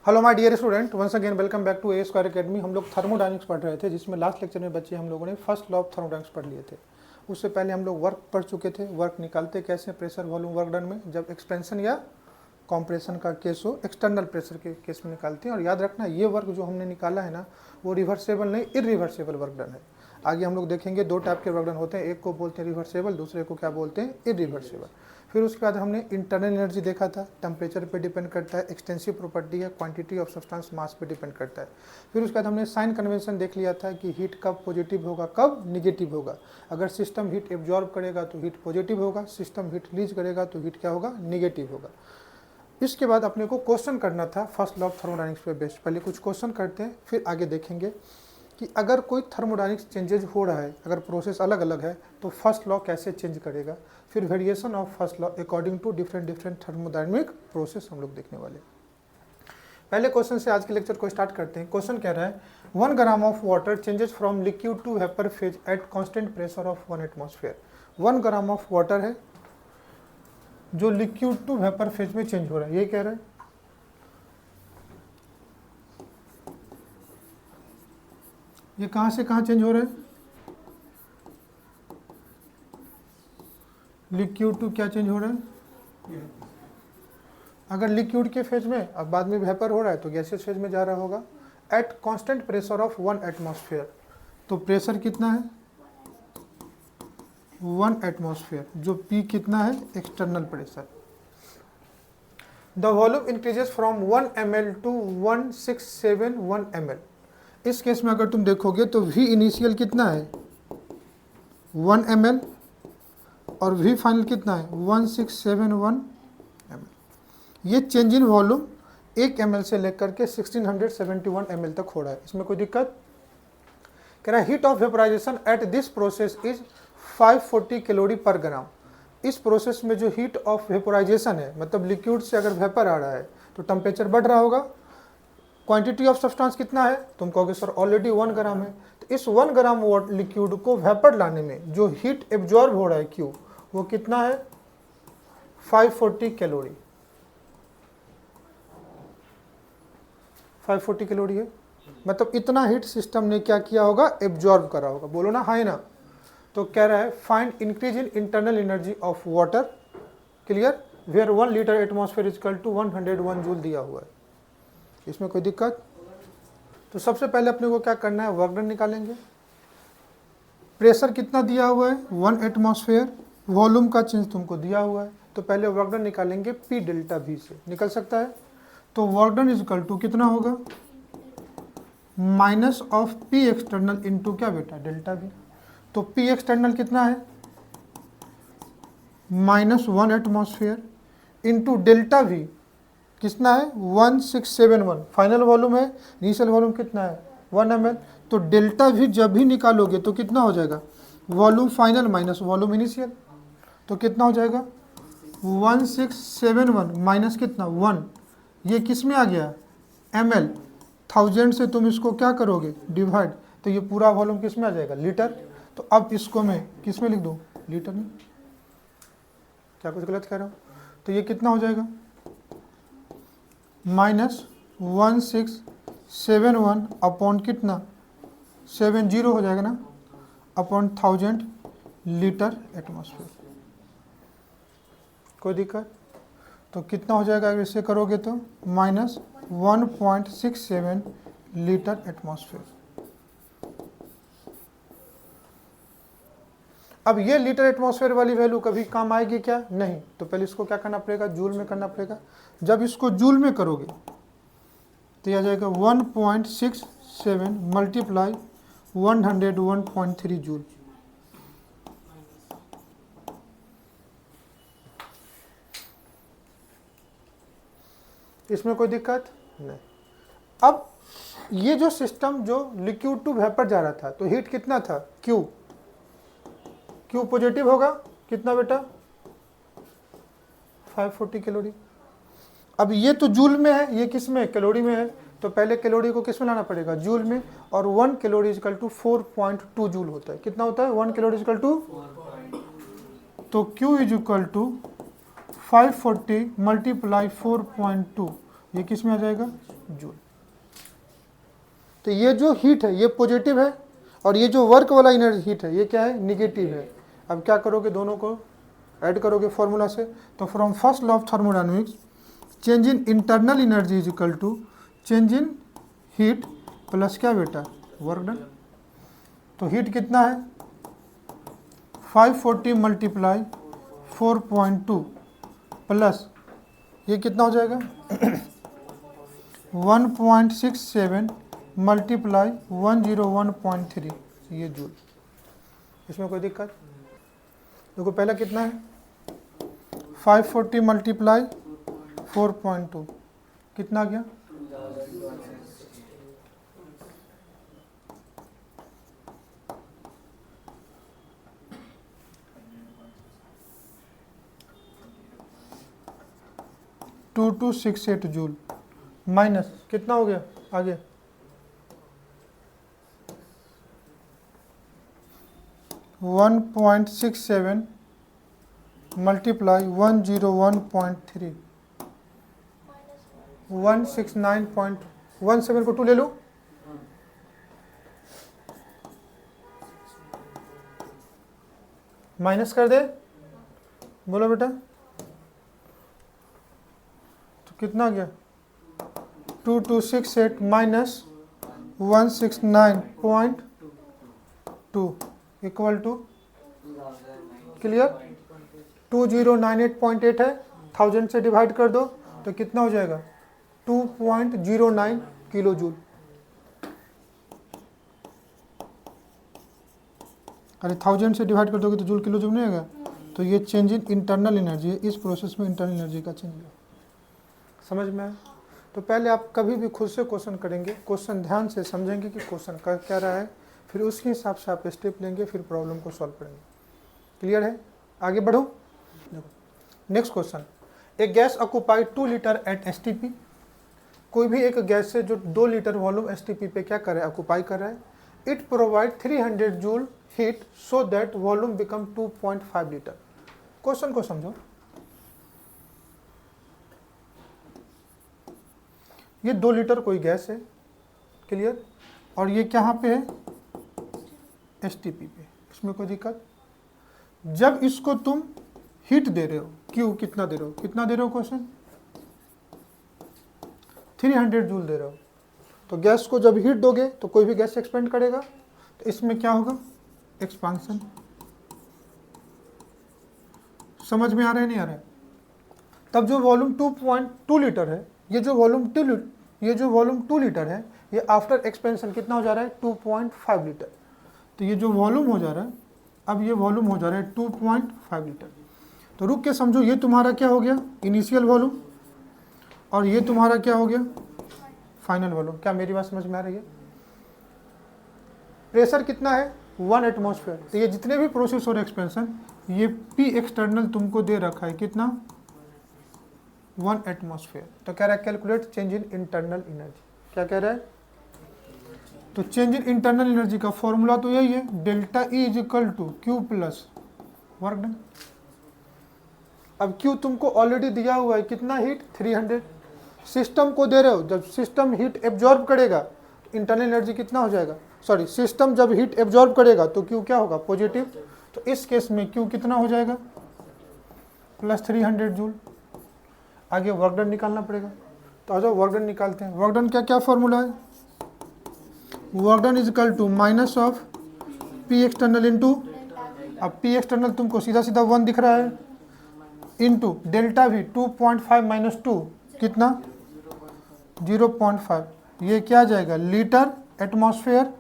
Hello my dear student, once again welcome back to A square academy. हम लोग thermodynamics पढ़ रहे थे, जिसमें लास्ट लेक्चर में बच्चे हम लोगों ने फर्स्ट लॉ ऑफ थर्मोडायनेमिक्स पढ़ लिए थे। उससे पहले हम लोग वर्क पढ़ चुके थे। वर्क निकालते कैसे प्रेशर वॉल्यूम वर्क डन में, जब एक्सपेंशन या कॉम्प्रेशन का केस हो, एक्सटर्नल प्रेशर के केस में निकालते हैं। और याद रखना, ये वर्क जो हमने निकाला है ना, वो रिवर्सेबल नहीं, इरिवर्सेबल वर्क डन है। आगे हम लोग देखेंगे दो टाइप के वर्क डन होते हैं, एक को बोलते हैं रिवर्सेबल, दूसरे को क्या बोलते हैं, इरिवर्सेबल। फिर उसके बाद हमने इंटरनल एनर्जी देखा था, टेम्परेचर पे डिपेंड करता है, एक्सटेंसिव प्रॉपर्टी है, क्वांटिटी ऑफ सब्सटेंस मास पे डिपेंड करता है। फिर उसके बाद हमने साइन कन्वेंशन देख लिया था कि हीट कब पॉजिटिव होगा, कब निगेटिव होगा। अगर सिस्टम हीट एब्जॉर्ब करेगा तो हीट पॉजिटिव होगा, सिस्टम हीट रिलीज करेगा तो हीट क्या होगा, निगेटिव होगा। इसके बाद अपने को क्वेश्चन करना था फर्स्ट लॉ ऑफ थर्मोडायनेमिक्स पे बेस्ड। पहले कुछ क्वेश्चन करते हैं, फिर आगे देखेंगे कि अगर कोई थर्मोडायनेमिक्स चेंजेज हो रहा है, अगर प्रोसेस अलग अलग है, तो फर्स्ट लॉ कैसे चेंज करेगा। फिर variation of first law according to different thermodynamic process हम लोग देखने वाले। पहले क्वेश्चन से आज के लेक्चर को स्टार्ट करते हैं। क्वेश्चन कह रहा है 1 gram of water changes from liquid to vapour phase at constant pressure of 1 atmosphere. 1 gram of water है जो लिक्विड टू वेपर फेज में चेंज हो रहा है, ये कह रहा है। ये कहां से कहां चेंज हो रहा है, लिक्विड टू क्या चेंज हो रहा है। अगर लिक्विड के फेज में, अब बाद में वेपर हो रहा है तो गैसियस फेज में जा रहा होगा। At constant pressure of 1 atmosphere, तो प्रेशर कितना है, 1 एटमॉस्फेयर, जो P कितना है, external pressure. The volume increases from 1 ml to 1671 ml। इस केस में अगर तुम देखोगे तो V इनिशियल कितना है, 1 ml, और V फाइनल कितना है, 1671 ml। ये चेंज इन वॉल्यूम 1 ml से लेकर के 1671 ml तक हो रहा है। इसमें कोई दिक्कत। कह रहा है heat of vaporisation at this process is 540 calorie per gram. इस प्रोसेस में जो हीट ऑफ वेपराइजेशन है, मतलब लिक्विड से अगर वेपर आ रहा है तो टेम्परेचर बढ़ रहा होगा। क्वांटिटी ऑफ सब्सटेंस कितना है, तुम कहोगे सर ऑलरेडी 1 ग्राम है। तो इस 1 ग्राम लिक्विड को वेपर लाने में जो हीट एब्जॉर्ब हो रहा है क्यू, वो कितना है, 540 कैलोरी। 540 कैलोरी है, मतलब इतना हीट सिस्टम ने क्या किया होगा, एब्जॉर्ब करा होगा। बोलो ना, हाँ ना। तो कह रहा है find increase in internal energy of water, clear, where 1 litre atmosphere equal to 101 joule दिया हुआ है। इसमें कोई दिक्कत। तो सबसे पहले अपने को क्या करना है, वर्क डन निकालेंगे। प्रेशर कितना दिया हुआ है, 1 एटमॉस्फेयर, वॉल्यूम का चेंज तुमको दिया हुआ है, तो पहले वर्क डन निकालेंगे P डेल्टा V से, निकल सकता है। तो work done is equal to कितना होगा, minus of P external into क्या बेटा, डेल्टा V। तो P एक्सटर्नल कितना है, -1 एटमॉस्फेयर इंटू डेल्टा V कितना है, 1671। फाइनल वॉल्यूम है, इनिशियल वॉल्यूम कितना है, 1 ml। तो डेल्टा V जब भी निकालोगे तो कितना हो जाएगा, volume final minus volume initial, तो कितना हो जाएगा, 1671 माइनस कितना, 1। ये किस में आ गया, ml। 1000 से तुम इसको क्या करोगे, डिवाइड, तो ये पूरा वॉल्यूम किस में आ जाएगा, लीटर। तो अब इसको मैं किस में लिख दूँ, लीटर में। क्या कुछ गलत कह रहा हूँ। तो ये कितना हो जाएगा, -1671 अपॉन कितना, 70 हो जाएगा ना, अपॉन 1000 लीटर एटमॉस्फेयर। कोई दिक्कत। तो कितना हो जाएगा अगर इसे करोगे तो, -1.67 लीटर एटमॉस्फेयर। अब ये लीटर एटमॉस्फेयर वाली वैल्यू कभी काम आएगी क्या, नहीं। तो पहले इसको क्या करना पड़ेगा, जूल में करना पड़ेगा। जब इसको जूल में करोगे तो यह आ जाएगा 1.67 मल्टीप्लाई 101.3 जूल। इसमें कोई दिक्कत नहीं। अब ये जो सिस्टम जो लिक्विड टू वेपर जा रहा था, तो हीट कितना था, क्यू पॉजिटिव होगा, कितना बेटा, 540 कैलोरी। अब ये तो जूल में है, ये किस में, कैलोरी में है। तो पहले कैलोरी को किस में लाना पड़ेगा, जूल में। और 1 कैलोरी इक्वल टू 4.2 जूल होता है। कितना होता है, 1 कैलोरी इक्वल टू, तो Q is equal to 540 multiply 4.2, ये किस में आ जाएगा, जूल। तो ये जो हीट है ये पॉजिटिव है और ये जो वर्क वाला एनर्जी हीट है ये क्या है, निगेटिव है। अब क्या करोगे, दोनों को ऐड करोगे फॉर्मूला से। तो from first law of thermodynamics, change in internal energy is equal to change in heat plus क्या बेटा, वर्क डन। तो हीट कितना है, 540 मल्टीप्लाई 4.2 प्लस ये कितना हो जाएगा 1.67 मल्टीप्लाई 101.3, ये जूल। इसमें कोई दिक्कत देखो, पहला कितना है 540 मल्टीप्लाई 4.2 कितना गया, टू 2268 जूल माइनस कितना हो गया आगे 1.67 मल्टीप्लाई 101.3 169.17 को 2 ले लो, माइनस कर दे, बोलो बेटा तो कितना गया 2268 माइनस 169.2 इक्वल टू क्लियर 2098.8 है, 1000 से डिवाइड कर दो तो कितना हो जाएगा 2.09 किलो जूल। अरे 1000 से डिवाइड कर दोगे तो जूल किलो जूल नहीं आएगा। तो ये चेंज इन इंटरनल एनर्जी है, इस प्रोसेस में इंटरनल एनर्जी का चेंज है। समझ में आया। तो पहले आप कभी भी खुद से क्वेश्चन करेंगे, क्वेश्चन ध्यान से समझेंगे कि क्वेश्चन कर क्या रहा है, फिर उसके हिसाब से आप स्टेप लेंगे, फिर प्रॉब्लम को सॉल्व करेंगे। क्लियर है, आगे बढ़ो। नेक्स्ट क्वेश्चन, एक gas occupy 2 litre at STP. कोई भी एक गैस है जो 2 लीटर वॉल्यूम एसटीपी पे क्या कर रहा है, ऑक्युपाई कर रहा है। It provide 300 joule heat so that volume become 2.5 litre. Question को समझो, ये 2 लीटर कोई गैस है, क्लियर, और ये कहाँ पे है, एसटीपी पे। इसमें कोई दिक्कत। जब इसको तुम हीट दे रहे हो, क्यू कितना दे रहे हो, कितना दे रहे हो क्वेश्चन 300 जूल दे रहे हो। तो गैस को जब हीट दोगे तो कोई भी गैस एक्सपेंड करेगा, तो इसमें क्या होगा, एक्सपांशन। समझ में आ रहा है नहीं आ रहा है। तब जो वॉल्यूम 2.2 लीटर है, ये जो वॉल्यूम 2 लीटर है, ये आफ्टर एक्सपेंशन कितना हो जा रहा है 2.5 लीटर। तो ये जो वॉल्यूम हो जा रहा है, अब ये वॉल्यूम हो जा रहा है 2.5 लीटर। तो रुक के समझो, ये तुम्हारा क्या हो गया, इनिशियल वॉल्यूम, और ये तुम्हारा क्या हो गया, फाइनल वॉल्यूम। क्या मेरी बात समझ में आ रही है। प्रेशर कितना है 1 एटमॉस्फेयर। तो ये जितने भी प्रोसेस और एक्सपेंशन, ये पी एक्सटर्नल तुमको दे रखा है कितना 1 एटमॉस्फेयर। तो कह रहा है calculate change in internal energy. क्या कह रहा है, तो चेंज इन इंटरनल एनर्जी का फॉर्मूला तो यही है, delta E is equal to Q plus work done. अब क्यू तुमको ऑलरेडी दिया हुआ है कितना, हीट 300, सिस्टम को दे रहे हो। जब सिस्टम हीट एब्जॉर्ब करेगा इंटरनल एनर्जी कितना हो जाएगा, सॉरी सिस्टम जब हीट एब्जॉर्ब करेगा तो क्यू क्या होगा, पॉजिटिव। तो इस केस में क्यू कितना हो जाएगा प्लस 300 जूल। आगे वर्क डन निकालना पड़ेगा। तो आ जाओ वर्क डन निकालते हैं। वर्क डन का क्या फॉर्मूला है, work done is equal to minus of P external into, अब पी एक्सटर्नल तुमको सीधा सीधा 1 दिख रहा है, इंटू डेल्टा वी 2.5 माइनस 2 कितना 0.5। ये क्या आ जाएगा लीटर एटमॉस्फेयर।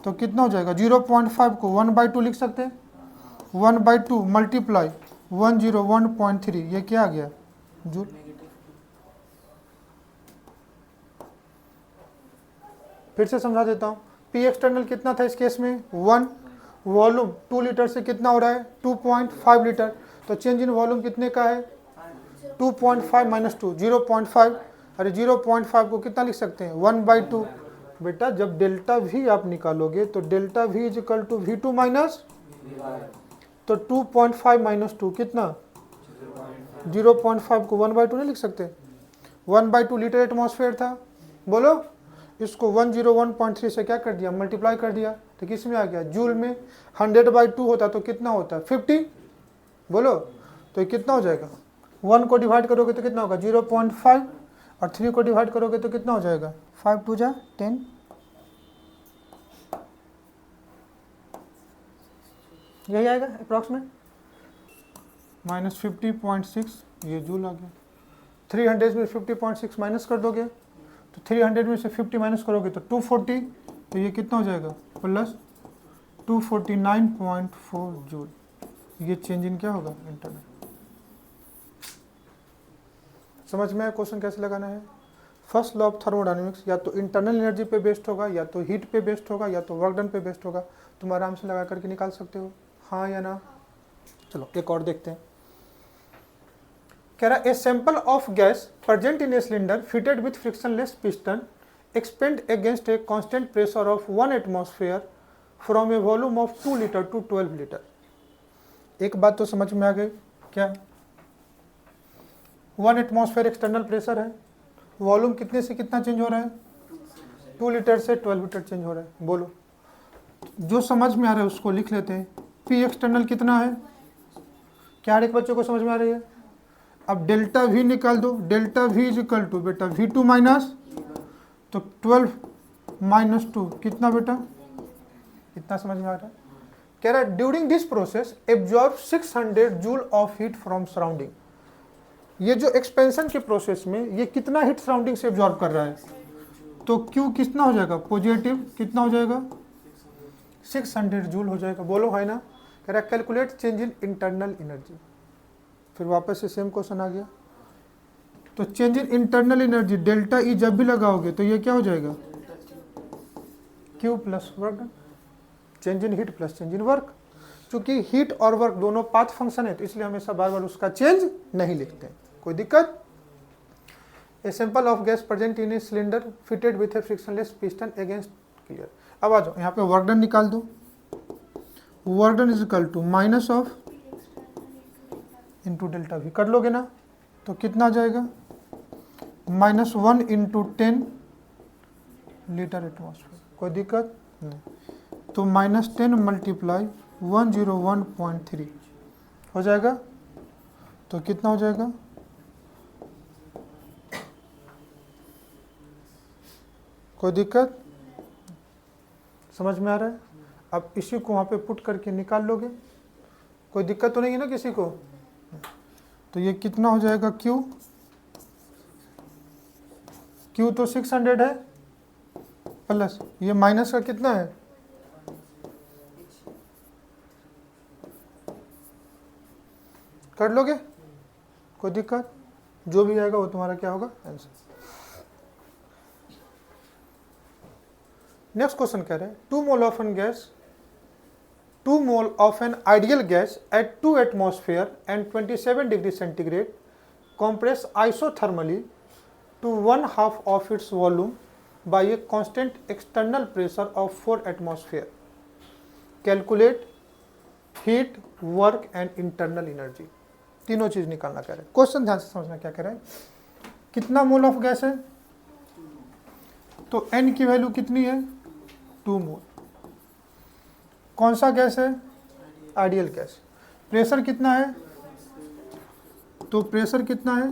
तो कितना हो जाएगा 0.5 को 1/2 लिख सकते हैं, 1/2 मल्टीप्लाई 101.3, ये क्या आ गया जूल। फिर से समझा देता हूँ। पी एक्सटर्नल कितना था इस केस में 1, वॉल्यूम 2 लीटर से कितना हो रहा है 2.5 लीटर। तो चेंज इन वॉल्यूम कितने का है 2.5 माइनस 2 0.5। अरे 0.5 को कितना लिख सकते हैं 1/2। बेटा जब डेल्टा वी आप निकालोगे तो delta V is equal to V2 minus, तो 2.5 माइनस 2 कितना 0.5 को 1/2 नहीं लिख सकते। 1/2 लीटर एटमॉस्फेयर था, बोलो। इसको 101.3 से क्या कर दिया, मल्टीप्लाई कर दिया, तो किस में आ गया, जूल में। 100/2 होता तो कितना होता, 50, बोलो। तो ये कितना हो जाएगा, 1 को डिवाइड करोगे तो कितना होगा 0.5, और 3 को डिवाइड करोगे तो कितना हो जाएगा 5 2 जा 10, यही आएगा अप्रॉक्सीमेट, -50.6, ये जूल आ गया। 300 में 50.6 माइनस कर दोगे तो 300 में से 50 माइनस करोगे तो 240, तो ये कितना हो जाएगा प्लस 249.4 जूल। ये चेंज इन क्या होगा, इंटरनल। समझ में आया क्वेश्चन कैसे लगाना है। फर्स्ट लॉ ऑफ थर्मोडायनेमिक्स या तो इंटरनल एनर्जी पे बेस्ड होगा, या तो हीट पे बेस्ड होगा, या तो वर्क डन पे बेस्ड होगा। तुम आराम से लगा करके निकाल सकते हो, हाँ या ना। चलो एक और देखते हैं। कह रहा a sample of gas present in a cylinder fitted with frictionless piston expand against a constant pressure of 1 atmosphere from a volume of 2 litre to 12 litre. एक बात तो समझ में आ गई, क्या 1 एटमॉस्फेयर एक्सटर्नल प्रेशर है, वॉल्यूम कितने से कितना चेंज हो रहा है, 2 लीटर से 12 लीटर चेंज हो रहा है, बोलो। जो समझ में आ रहा है उसको लिख लेते हैं। पी एक्सटर्नल कितना है, क्या हर एक बच्चों को समझ में आ रही है। अब डेल्टा वी निकाल दो, delta V is equal to बेटा V2 माइनस, तो 12 माइनस 2 कितना बेटा, इतना समझ में आ रहा है। कह रहा है during this process absorb 600 joule of heat from surrounding. ये जो एक्सपेंशन के प्रोसेस में ये कितना हीट सराउंडिंग से एब्जॉर्ब कर रहा है, तो क्यू कितना हो जाएगा, पॉजिटिव कितना हो जाएगा 600 जूल हो जाएगा, बोलो है ना। कह रहा है calculate change in internal energy. फिर वापस से सेम क्वेश्चन आ गया। तो change in internal energy delta E जब भी लगाओगे तो ये क्या हो जाएगा, Q plus work done. Change in heat plus change in work. चूंकि हीट और वर्क दोनों पाथ फंक्शन है तो इसलिए हमेशा बार बार उसका चेंज नहीं लिखते हैं, कोई दिक्कत। A sample of gas present in a cylinder fitted with a frictionless piston against clear. अब आ जाओ यहाँ पे वर्क डन निकाल दो। Work done is equal to minus of into delta V कर लोगे ना, तो कितना आ जाएगा -1 इंटू 10 लीटर एटमॉस्फेयर, कोई दिक्कत नहीं। तो -10 मल्टीप्लाई 101.3 हो जाएगा, तो कितना हो जाएगा कोई दिक्कत, समझ में आ रहा है। अब इसी को वहाँ पे पुट करके निकाल लोगे, कोई दिक्कत तो नहीं है ना किसी को। तो ये कितना हो जाएगा क्यू, क्यू तो 600 है प्लस ये माइनस का कितना है, कर लोगे कोई दिक्कत, जो भी आएगा वो तुम्हारा क्या होगा आंसर। नेक्स्ट क्वेश्चन कह रहे हैं 2 mole of an gas 2 mole of an ideal gas at 2 atmosphere and 27 degree centigrade compress isothermally to 1/2 of its volume by a constant external pressure of 4 atmosphere. Calculate heat, work and internal energy. तीनों चीज निकालना कह रहे हैं। Question ध्यान से समझना क्या कह रहे हैं। कितना मोल ऑफ गैस है, तो n की वैल्यू कितनी है 2 मोल। कौन सा गैस है, आइडियल गैस। प्रेशर कितना है, तो प्रेशर कितना है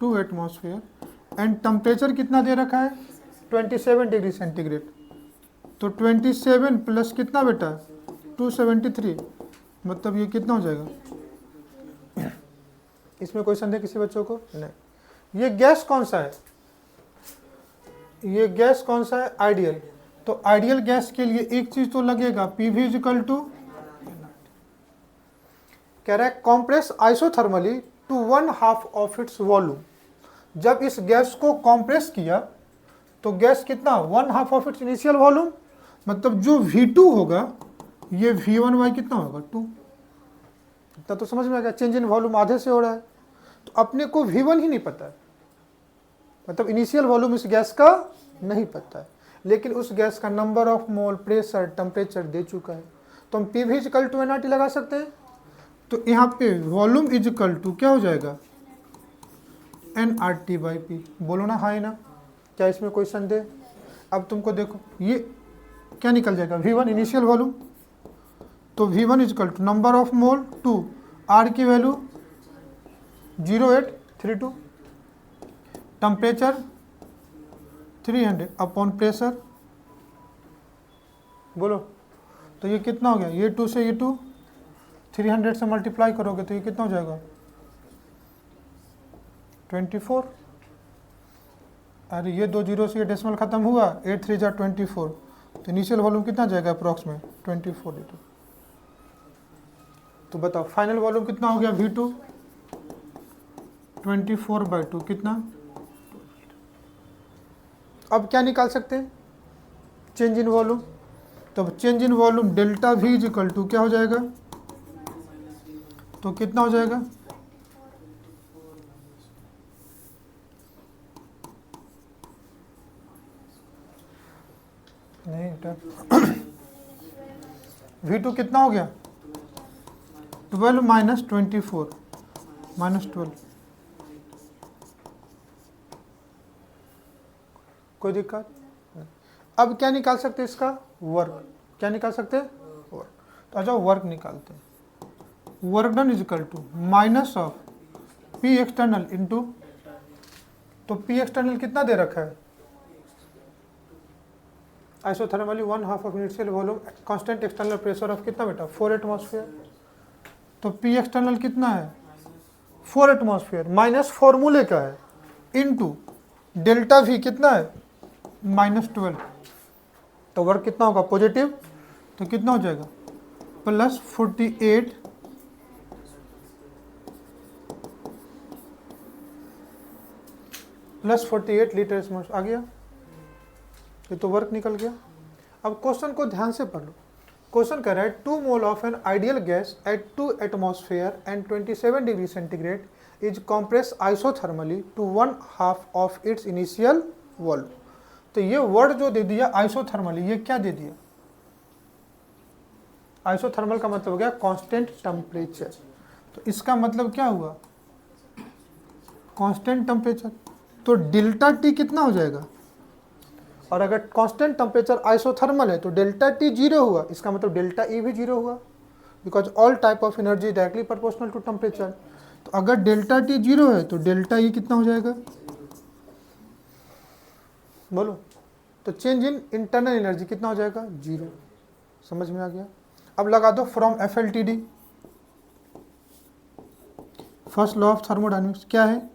2 एटमॉस्फेयर एंड टेम्परेचर कितना दे रखा है 27 डिग्री सेंटीग्रेड। तो 27 प्लस कितना बेटा 273, मतलब ये कितना हो जाएगा। इसमें कोई संदेह किसी बच्चों को नहीं। ये गैस कौन सा है, ये गैस कौन सा है आइडियल। तो आइडियल गैस के लिए एक चीज तो लगेगा PV इक्वल टू, कह रहा है compress isothermally to 1/2 of its volume. जब इस गैस को कॉम्प्रेस किया तो गैस कितना 1/2 ऑफ इट्स इनिशियल वॉल्यूम, मतलब जो V2 होगा ये V1 बाई कितना होगा 2। इतना तो समझ में आ गया, चेंज इन वॉल्यूम आधे से हो रहा है। तो अपने को V1 ही नहीं पता है, मतलब इनिशियल वॉल्यूम इस गैस का नहीं पता है, लेकिन उस गैस का number of mole, pressure, temperature दे चुका है। तो हम PV इक्वल टू NRT लगा सकते हैं। तो यहाँ पे वॉल्यूम इज इक्वल टू क्या हो जाएगा nRT/P। बोलो ना हाँ ना, क्या इसमें कोई संदेह? अब तुमको देखो ये क्या निकल जाएगा, V1 इनिशियल वॉल्यूम, तो V1 is equal to number of mole two R की वैल्यू 0832, टेम्परेचर 300 अपॉन प्रेशर, बोलो तो ये कितना हो गया, ये 2 से ये 2 300 से मल्टीप्लाई करोगे तो ये कितना हो जाएगा 24। अरे ये 2 जीरो से ये डेसिमल खत्म हुआ, 8 3 जा 24, तो इनिशियल वॉल्यूम कितना जाएगा अप्रॉक्स में 24 लीटर। तो बताओ फाइनल वॉल्यूम कितना हो गया V2 24/2 कितना। अब क्या निकाल सकते हैं, चेंज इन वॉल्यूम। तो change in volume delta V is equal to क्या हो जाएगा, तो कितना हो जाएगा, नहीं V2 कितना हो गया 12 माइनस 24 माइनस 12, कोई दिक्कत नहीं। अब क्या निकाल सकते हैं इसका वर्क, क्या निकाल सकते हैं वर्क। तो अच्छा वर्क निकालते हैं, work done is equal to minus of P external into, तो P एक्सटर्नल कितना दे रखा है, isothermally 1/2 of initial volume, constant external pressure of कितना बेटा 4 एटमॉस्फेयर, तो P एक्सटर्नल कितना है 4 एटमॉस्फेयर माइनस फॉर्मूले का है इनटू डेल्टा V कितना है -12, तो वर्क कितना होगा पॉजिटिव, तो कितना हो जाएगा +48 लीटर एटमॉस्फेयर आ गया, ये तो वर्क निकल गया। अब क्वेश्चन को ध्यान से पढ़ लो, क्वेश्चन कह रहा है 2 mole of an ideal gas at 2 atmosphere and 27 degree centigrade is compress isothermally to 1/2 of its initial volume. तो ये वर्ड जो दे दिया आइसोथर्मली, ये क्या दे दिया, आइसोथर्मल का मतलब हो गया कांस्टेंट टेम्परेचर, तो इसका मतलब क्या हुआ कांस्टेंट टेम्परेचर, तो डेल्टा टी कितना हो जाएगा, और अगर कांस्टेंट टेम्परेचर आइसोथर्मल है तो डेल्टा टी 0 हुआ, इसका मतलब डेल्टा ई भी 0 हुआ, because all type of energy directly proportional to temperature. तो अगर डेल्टा टी 0 है तो डेल्टा ई कितना हो जाएगा, बोलो, तो चेंज इन इंटरनल एनर्जी कितना हो जाएगा 0। समझ में आ गया। अब लगा दो from FLTD, first law of thermodynamics क्या है,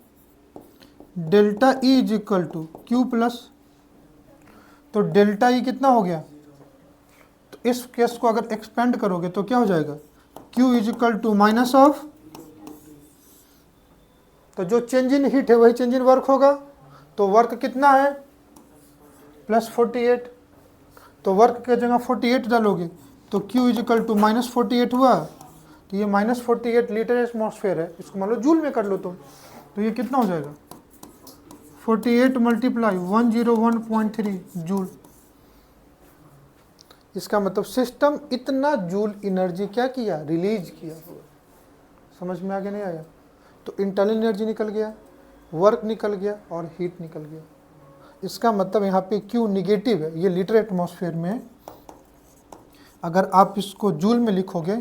delta E is equal to Q plus, तो डेल्टा ई कितना हो गया, तो इस केस को अगर एक्सपेंड करोगे तो क्या हो जाएगा Q is equal to minus of, तो जो चेंज इन हीट है वही चेंज इन वर्क होगा, तो वर्क कितना है +48, तो वर्क की जगह 48 डालोगे तो Q इज इक्वल टू -48 हुआ, तो ये -48 लीटर एटमॉस्फेयर है, इसको मान लो जूल में कर लो तुम, तो ये कितना हो जाएगा 48 मल्टीप्लाई 101.3 जूल। इसका मतलब सिस्टम इतना जूल एनर्जी क्या किया रिलीज किया हुआ। समझ में आगे नहीं आया, तो इंटरनल एनर्जी निकल गया, वर्क निकल गया और हीट निकल गया। इसका मतलब यहाँ पे Q निगेटिव है, ये लीटर एटमॉस्फेयर में है, अगर आप इसको जूल में लिखोगे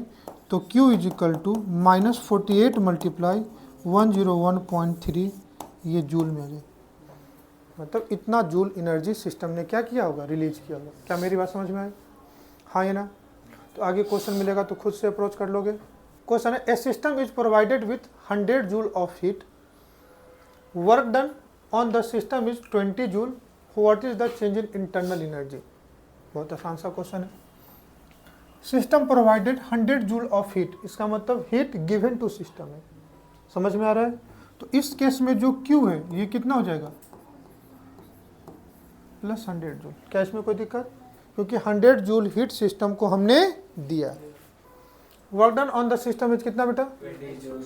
तो Q is equal to -48 multiply 101.3, ये जूल में आ जाए, मतलब इतना जूल एनर्जी सिस्टम ने क्या किया होगा रिलीज किया होगा। क्या मेरी बात समझ में आई, हाँ या ना। तो आगे क्वेश्चन मिलेगा तो खुद से अप्रोच कर लोगे। क्वेश्चन है a system is provided with 100 joule of heat, work done on the system is 20 joule, what is the change in internal energy. बहुत आसान सा क्वेश्चन है। System provided 100 joule of heat, इसका मतलब हीट गिवन टू सिस्टम है। समझ में आ रहा है। तो इस केस में जो Q है ये कितना हो जाएगा +100 जूल। क्या इसमें कोई दिक्कत, क्योंकि 100 जूल हीट सिस्टम को हमने दिया। Work done on the system is कितना बेटा 20 जूल।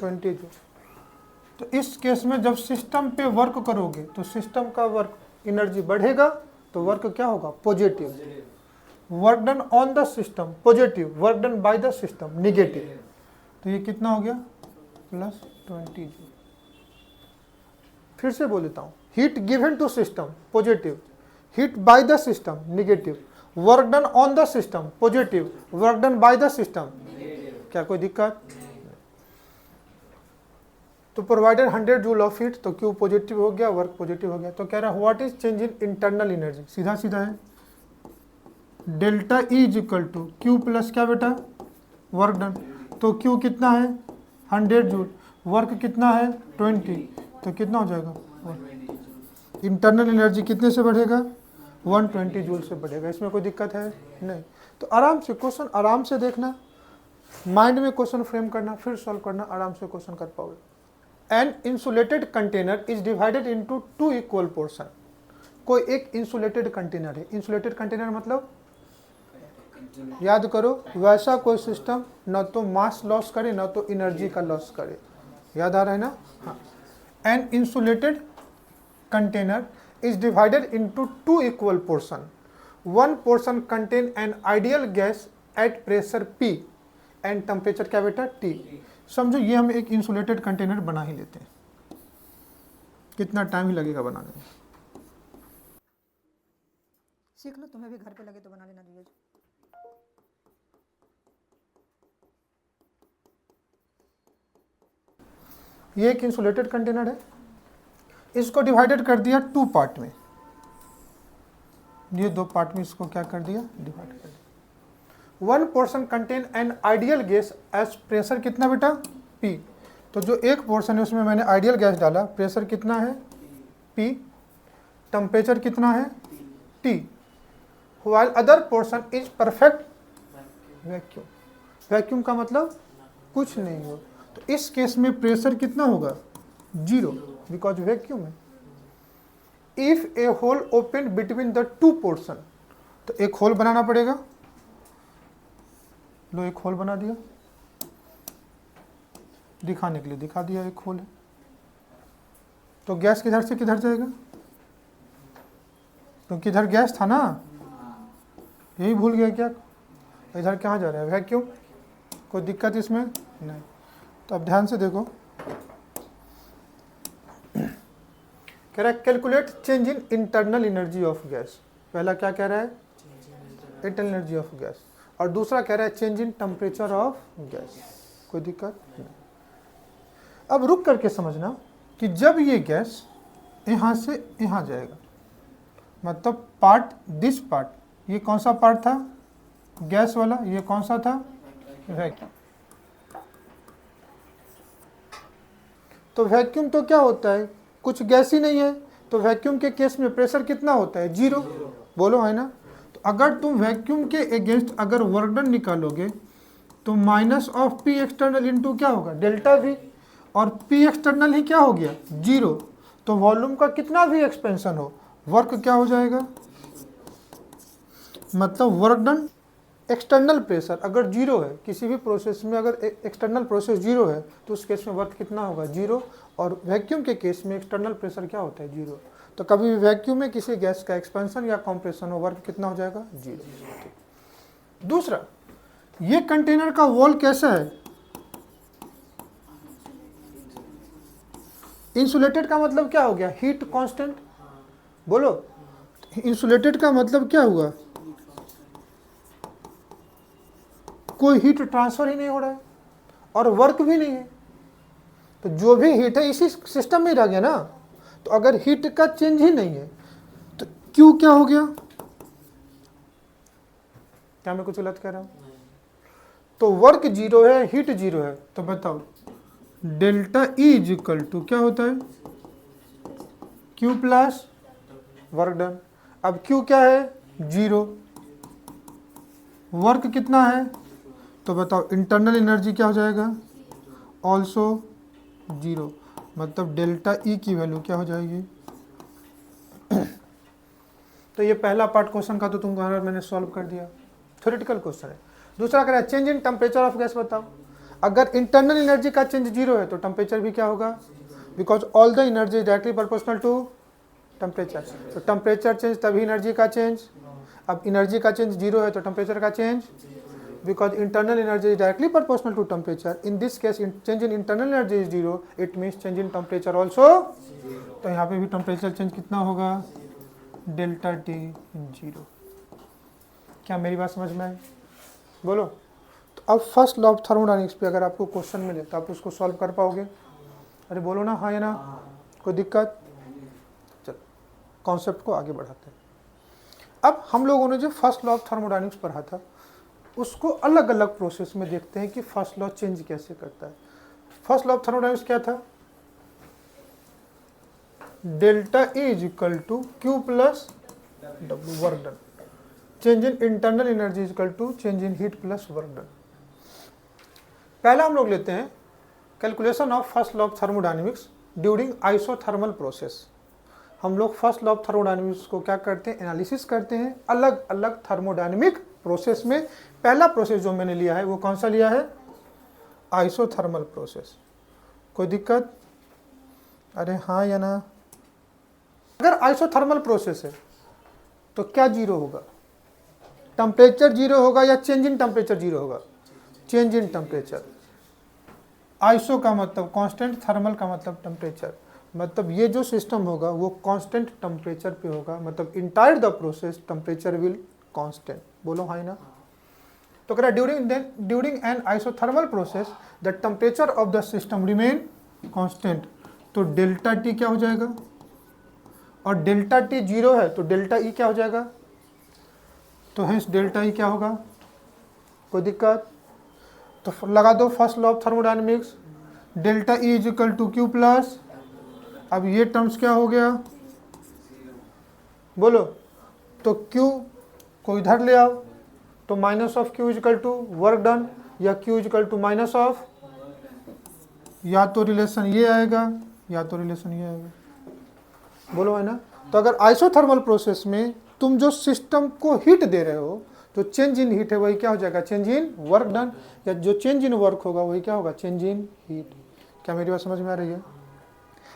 तो इस केस में जब सिस्टम पे वर्क करोगे तो सिस्टम का वर्क एनर्जी बढ़ेगा, तो वर्क क्या होगा positive. Work done on the system positive, work done by the system negative, तो ये कितना हो गया +20 जूल। फिर से बोल देता हूँ, heat given to system positive, heat by the system negative, work done on the system positive, work done by the system. क्या कोई दिक्कत? तो प्रोवाइडेड 100 जूल ऑफ हीट, तो क्यू पॉजिटिव हो गया, वर्क पॉजिटिव हो गया। तो कह रहा है what is change in internal energy, सीधा सीधा है delta E is equal to Q plus क्या बेटा, वर्क डन। तो क्यू कितना है 100 जूल, वर्क कितना है 20, तो कितना हो जाएगा, इंटरनल एनर्जी कितने से बढ़ेगा 120 जूल से बढ़ेगा। इसमें कोई दिक्कत है नहीं। तो आराम से क्वेश्चन आराम से देखना, माइंड में क्वेश्चन फ्रेम करना, फिर सॉल्व करना, आराम से क्वेश्चन कर पाओगे। An insulated container is divided into 2 equal portion. कोई एक इंसुलेटेड कंटेनर है, इंसुलेटेड कंटेनर मतलब याद करो वैसा कोई सिस्टम न तो मास लॉस करे न तो एनर्जी का लॉस करे, याद आ रहा है ना। हाँ, an insulated container is divided into 2 equal portion, 1 portion contain an ideal gas at pressure P and temperature क्या बेटा T। समझो ये हम एक इंसुलेटेड कंटेनर बना ही लेते हैं, कितना टाइम ही लगेगा बनाने में, सीख लो, तुम्हें भी घर पे लगे तो बना लेना धीरज। ये एक इंसुलेटेड कंटेनर है, इसको डिवाइडेड कर दिया 2 पार्ट में, ये 2 पार्ट में इसको क्या कर दिया, डिवाइड कर दिया। 1 portion contain an ideal gas as pressure कितना बेटा P। तो जो एक पोर्शन है उसमें मैंने आइडियल गैस डाला, प्रेशर कितना है P, टेम्परेचर कितना है T, while other portion is perfect vacuum. Vacuum का मतलब कुछ नहीं हो, तो इस केस में प्रेशर कितना होगा 0 बिकॉज वैक्यूम है। If a hole open between the 2 portion, तो एक होल बनाना पड़ेगा, लो एक होल बना दिया, दिखाने के लिए दिखा दिया एक होल है। तो गैस किधर से किधर जाएगा, तो किधर गैस था ना, यही भूल गया क्या, इधर कहाँ जा रहा है वैक्यूम, कोई दिक्कत इसमें नहीं। तो अब ध्यान से देखो, कह रहा है calculate change in internal energy of gas. पहला क्या कह रहा है इंटरनल एनर्जी ऑफ गैस, और दूसरा कह रहा है change in temperature of gas. कोई दिक्कत नहीं। अब रुक करके समझना कि जब ये गैस यहाँ से यहाँ जाएगा, मतलब पार्ट दिस पार्ट, ये कौन सा पार्ट था गैस वाला, ये कौन सा था वैक्यूम। तो वैक्यूम तो क्या होता है, कुछ गैस ही नहीं है, तो वैक्यूम के केस में प्रेशर कितना होता है 0, बोलो है ना। तो अगर तुम वैक्यूम के अगेंस्ट अगर वर्क डन निकालोगे तो minus of P external into क्या होगा डेल्टा V, और P एक्सटर्नल ही क्या हो गया 0, तो वॉल्यूम का कितना भी एक्सपेंशन हो वर्क क्या हो जाएगा, मतलब वर्क डन एक्सटर्नल प्रेशर अगर 0 है, किसी भी प्रोसेस में अगर एक्सटर्नल प्रोसेस 0 है तो उस केस में वर्क कितना होगा 0, और वैक्यूम के केस में एक्सटर्नल प्रेशर क्या होता है 0। तो कभी भी वैक्यूम में किसी गैस का एक्सपेंशन या कंप्रेशन हो वर्क कितना हो जाएगा 0। दूसरा, ये कंटेनर का वॉल कैसा है, इंसुलेटेड का मतलब क्या हो गया हीट कांस्टेंट, बोलो इंसुलेटेड का मतलब क्या हुआ, कोई हीट ट्रांसफर ही नहीं हो रहा है और वर्क भी नहीं है, तो जो भी हीट है इसी सिस्टम में रह गया ना। तो अगर हीट का चेंज ही नहीं है तो क्यू क्या हो गया, क्या मैं कुछ गलत कह रहा हूं, तो वर्क 0 है हीट 0 है, तो बताओ delta E is equal to क्या होता है क्यू प्लस वर्क डन। अब क्यू क्या है 0, वर्क कितना है, तो बताओ इंटरनल एनर्जी क्या हो जाएगा ऑल्सो 0, मतलब डेल्टा ई की वैल्यू क्या हो जाएगी। तो ये पहला पार्ट क्वेश्चन का तो तुम्हारा मैंने सॉल्व कर दिया, थ्योरेटिकल क्वेश्चन है। दूसरा कह रहा है change in temperature of gas, बताओ अगर इंटरनल एनर्जी का चेंज 0 है तो टेम्परेचर भी क्या होगा, because all the energy is directly proportional to temperature, तो टेम्परेचर चेंज तभी एनर्जी का चेंज। अब एनर्जी का चेंज 0 है तो टेम्परेचर का change, because internal energy is directly proportional to temperature. In this case, change in internal energy is 0. It means change in temperature also. तो यहाँ पे भी टेम्परेचर चेंज कितना होगा, डेल्टा टी 0. क्या मेरी बात समझ में आई? बोलो. तो अब फर्स्ट लॉ ऑफ थर्मोडायनेमिक्स पे अगर आपको क्वेश्चन मिले तो आप उसको सॉल्व कर पाओगे? अरे बोलो ना, हाँ या ना, कोई दिक्कत? चलो कॉन्सेप्ट को आगे बढ़ाते हैं. अब हम लोगों ने जो फर्स्ट लॉ ऑफ थर्मोडायनेमिक्स पढ़ा था उसको अलग अलग प्रोसेस में देखते हैं कि फर्स्ट लॉ चेंज कैसे करता है. फर्स्ट लॉ ऑफ थर्मोडायनेमिक्स क्या था? Delta E is equal to Q plus W, work done. Change in internal energy is equal to change in heat plus work done. पहला हम लोग लेते हैं calculation of first law of thermodynamics during isothermal process. हम लोग first law of thermodynamics को क्या करते हैं, एनालिसिस करते हैं अलग अलग थर्मोडायनेमिक प्रोसेस में. पहला प्रोसेस जो मैंने लिया है वो कौन सा लिया है, आइसोथर्मल प्रोसेस. कोई दिक्कत? अरे हाँ या ना. अगर आइसोथर्मल प्रोसेस है तो क्या जीरो होगा, टेम्परेचर जीरो होगा या चेंज इन टेम्परेचर जीरो होगा? Change in temperature. आइसो का मतलब कांस्टेंट, थर्मल का मतलब टेम्परेचर. मतलब ये जो सिस्टम होगा वो कांस्टेंट टेम्परेचर पे होगा, मतलब entire the process temperature will constant. बोलो हाँ ना. तो कह रहा during an isothermal process the temperature of the system remain constant. तो डेल्टा टी क्या हो जाएगा, और डेल्टा टी जीरो है तो डेल्टा ई क्या हो जाएगा? तो हेंस डेल्टा ई क्या होगा? कोई दिक्कत? तो लगा दो first law of thermodynamics, delta E is equal to Q plus, अब ये टर्म्स क्या हो गया, बोलो. तो क्यू को इधर ले आओ तो minus of Q equal to work done, या Q equal to minus of, या तो रिलेशन ये आएगा या तो रिलेशन ये आएगा. बोलो है ना. तो अगर आइसोथर्मल प्रोसेस में तुम जो सिस्टम को हीट दे रहे हो, जो चेंज इन हीट है वही क्या हो जाएगा, चेंज इन वर्क डन, या जो चेंज इन वर्क होगा वही क्या होगा, चेंज इन हीट. क्या मेरी बात समझ में आ रही है?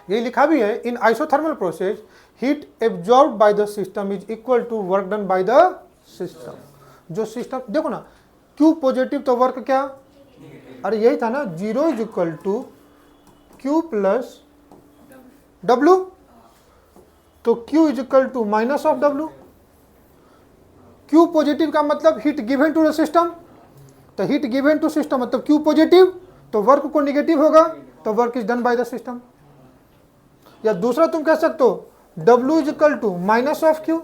यही लिखा भी है, in isothermal process heat absorb by the system is equal to work done by the system. जो सिस्टम देखो ना, Q पॉजिटिव तो वर्क क्या, अरे यही था ना, zero is equal to Q plus W. तो Q is equal to minus of W. Q positive का मतलब heat given to the system, तो हीट गिवन टू सिस्टम मतलब Q पॉजिटिव, तो वर्क को निगेटिव होगा तो work is done by the system. या दूसरा तुम कह सकते हो W is equal to minus of Q,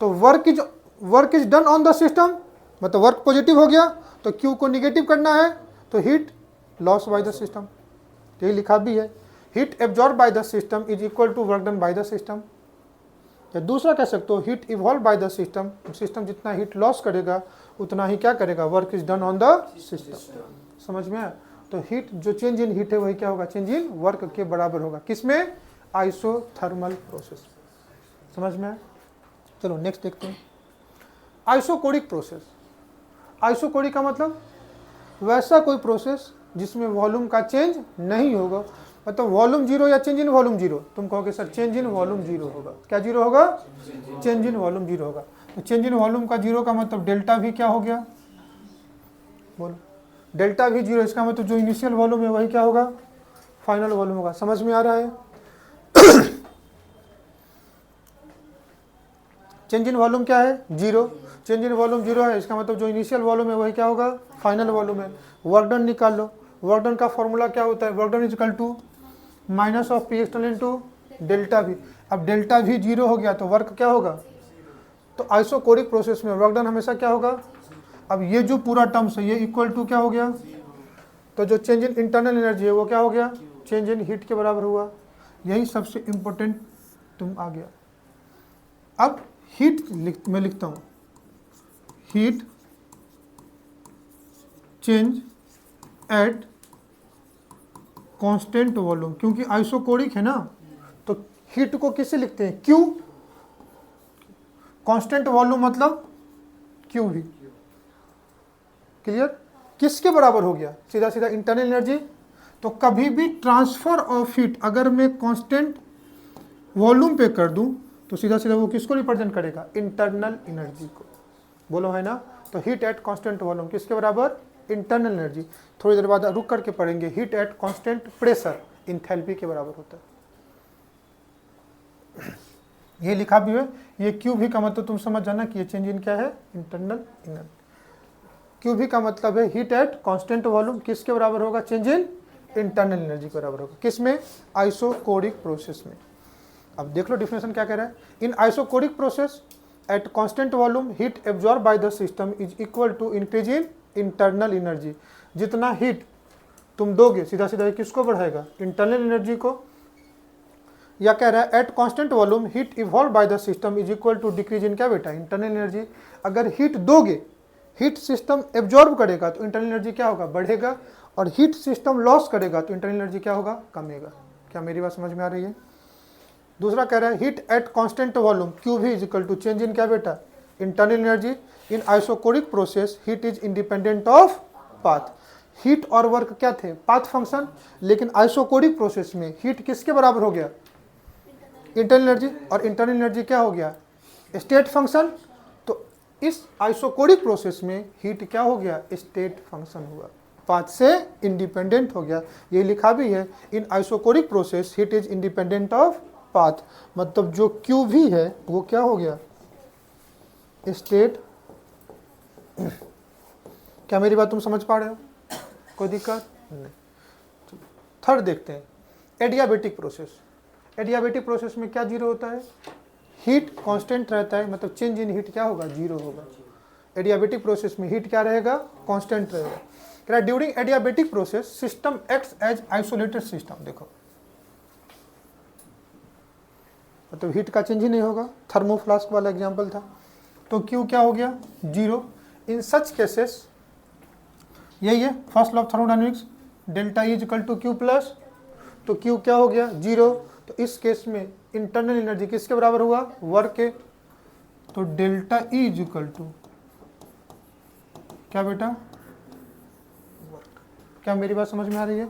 तो work is done on the system, मतलब वर्क पॉजिटिव हो गया तो Q को निगेटिव करना है तो heat loss by the system. यही लिखा भी है, heat absorb by the system is equal to work done by the system. या दूसरा कह सकते हो heat evolve by the system, system जितना हीट लॉस करेगा उतना ही क्या करेगा, work is done on the system. समझ में आया? तो हीट जो चेंज इन हीट है वही क्या होगा, चेंज इन वर्क के बराबर होगा. किसमें? Isothermal process. समझ में आया? चलो नेक्स्ट देखते हैं, आइसोकोरिक प्रोसेस. आइसोकोरिक का मतलब वैसा कोई प्रोसेस जिसमें वॉल्यूम का चेंज नहीं होगा, मतलब वॉल्यूम जीरो या चेंज इन वॉल्यूम जीरो. तुम कहोगे sir change in volume zero होगा. क्या जीरो होगा? चेंज इन वॉल्यूम जीरो होगा. तो चेंज इन वॉल्यूम का जीरो का मतलब डेल्टा भी क्या हो गया, बोलो. डेल्टा भी जीरो, इसका मतलब जो इनिशियल वॉल्यूम है वही क्या होगा, फाइनल वॉल्यूम होगा. समझ में आ रहा है? चेंज इन वॉल्यूम क्या है, zero. Change in volume zero है, इसका मतलब जो इनिशियल वॉल्यूम है वही क्या होगा, फाइनल वॉल्यूम है. वर्क डन निकाल लो. वर्क डन का फॉर्मूला क्या होता है, work done is equal to minus of P external into delta भी. अब डेल्टा भी जीरो हो गया तो वर्क क्या होगा. तो आइसोकोरिक प्रोसेस में वर्क डन हमेशा क्या होगा. अब ये जो पूरा टर्म्स है ये इक्वल टू क्या हो गया, तो जो चेंज इन इंटरनल एनर्जी है वो क्या हो गया, चेंज इन हीट के बराबर हुआ. यही सबसे इंपॉर्टेंट तुम आ गया. अब हीट मैं लिखता हूँ, heat change at constant volume. क्योंकि आइसोकोरिक है ना तो हीट को किससे लिखते हैं, Q. कांस्टेंट वॉल्यूम मतलब Q भी. क्लियर? किसके बराबर हो गया, सीधा सीधा इंटरनल एनर्जी. तो कभी भी ट्रांसफर ऑफ हीट अगर मैं कांस्टेंट वॉल्यूम पे कर दूं तो सीधा सीधा वो किसको रिप्रेजेंट करेगा, इंटरनल एनर्जी को. बोलो है ना. तो हीट एट कांस्टेंट वॉल्यूम किसके बराबर, इंटरनल एनर्जी। थोड़ी देर बाद रुक करके पढ़ेंगे, heat at constant pressure enthalpy के बराबर होता है। ये लिखा भी है, ये क्यू भी का मतलब तुम समझ जाना कि ये चेंज इन क्या है, इंटरनल एनर्जी। क्यू भी का मतलब है हीट एट कांस्टेंट वॉल्यूम किसके बराबर होगा, चेंज इन इंटरनल एनर्जी के बराबर होगा। किसमें, आइसोकोरिक प्रोसेस में। अब देख लो डिफिनेशन क्या कह रहा है, in isochoric process at constant volume heat absorb by the system is equal to increase in internal energy. जितना हीट तुम दोगे सीधा सीधा किसको बढ़ाएगा, इंटरनल एनर्जी को। या कह रहा है at constant volume heat evolve by the system is equal to decrease in क्या बेटा, इंटरनल एनर्जी। अगर हीट दोगे, हीट सिस्टम एब्जॉर्ब करेगा तो इंटरनल एनर्जी क्या होगा, बढ़ेगा, और हीट सिस्टम लॉस करेगा तो इंटरनल एनर्जी क्या होगा, कमेगा। क्या मेरी बात समझ में आ रही है। दूसरा कह रहा है heat at constant volume Q भी is equal to change in क्या बेटा, internal energy. In isochoric process heat is independent of path. Heat और वर्क क्या थे, पाथ फंक्शन, लेकिन आइसोकोरिक प्रोसेस में हीट किसके बराबर हो गया, इंटरनल एनर्जी, और इंटरनल एनर्जी क्या हो गया, स्टेट फंक्शन। तो इस आइसोकोरिक प्रोसेस में हीट क्या हो गया, स्टेट फंक्शन हुआ, पाथ से इंडिपेंडेंट हो गया। ये लिखा भी है, in isochoric process heat is independent of path, मतलब जो क्यू भी है वो क्या हो गया, स्टेट। क्या मेरी बात तुम समझ पा रहे हो, कोई दिक्कत नहीं। थर्ड देखते हैं, एडियाबेटिक प्रोसेस। एडियाबेटिक प्रोसेस में क्या जीरो होता है, हीट कांस्टेंट रहता है, मतलब चेंज इन हीट क्या होगा, जीरो होगा। एडियाबेटिक प्रोसेस में हीट क्या रहेगा, कांस्टेंट रहेगा। During adiabatic process system acts as isolated system. देखो मतलब हीट का चेंज ही नहीं होगा, थर्मोफ्लास्क वाला एग्जांपल था। तो क्यू क्या हो गया, जीरो। इन सच केसेस, यही है first law of thermodynamics, delta E equal to Q plus, तो क्यू क्या हो गया, जीरो। तो इस केस में इंटरनल एनर्जी किसके बराबर हुआ, वर्क के, तो डेल्टा ई इक्वल टू क्या बेटा, वर्क। क्या मेरी बात समझ में आ रही है।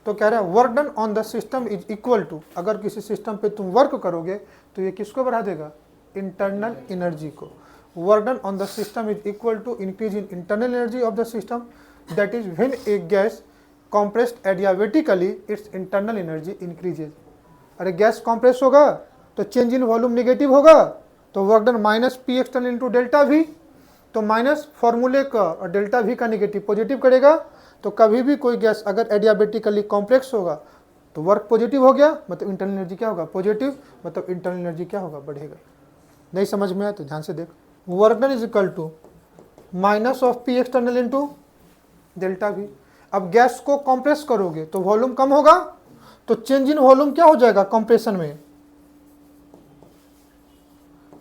तो कह रहा है work done on the system is equal to, अगर किसी सिस्टम पे तुम वर्क करोगे तो ये किसको बढ़ा देगा, इंटरनल एनर्जी को। Work done on the system is equal to increase in internal energy of the system, that is when a gas compressed adiabatically its internal energy increases। अरे गैस कॉम्प्रेस होगा तो चेंज इन वॉल्यूम नेगेटिव होगा, तो work done minus P external into delta V, तो minus फॉर्मूले का और delta V का नेगेटिव पॉजिटिव करेगा। तो कभी भी कोई गैस अगर एडियाबेटिकली कॉम्प्लेक्स होगा तो वर्क पॉजिटिव हो गया, मतलब इंटरनल एनर्जी क्या होगा, पॉजिटिव, मतलब इंटरनल एनर्जी क्या होगा, बढ़ेगा। नहीं समझ में आया तो ध्यान से देख, work done is equal to minus of P external into delta V. अब गैस को कंप्रेस करोगे तो वॉल्यूम कम होगा, तो चेंज इन वॉल्यूम क्या हो जाएगा, कंप्रेशन में।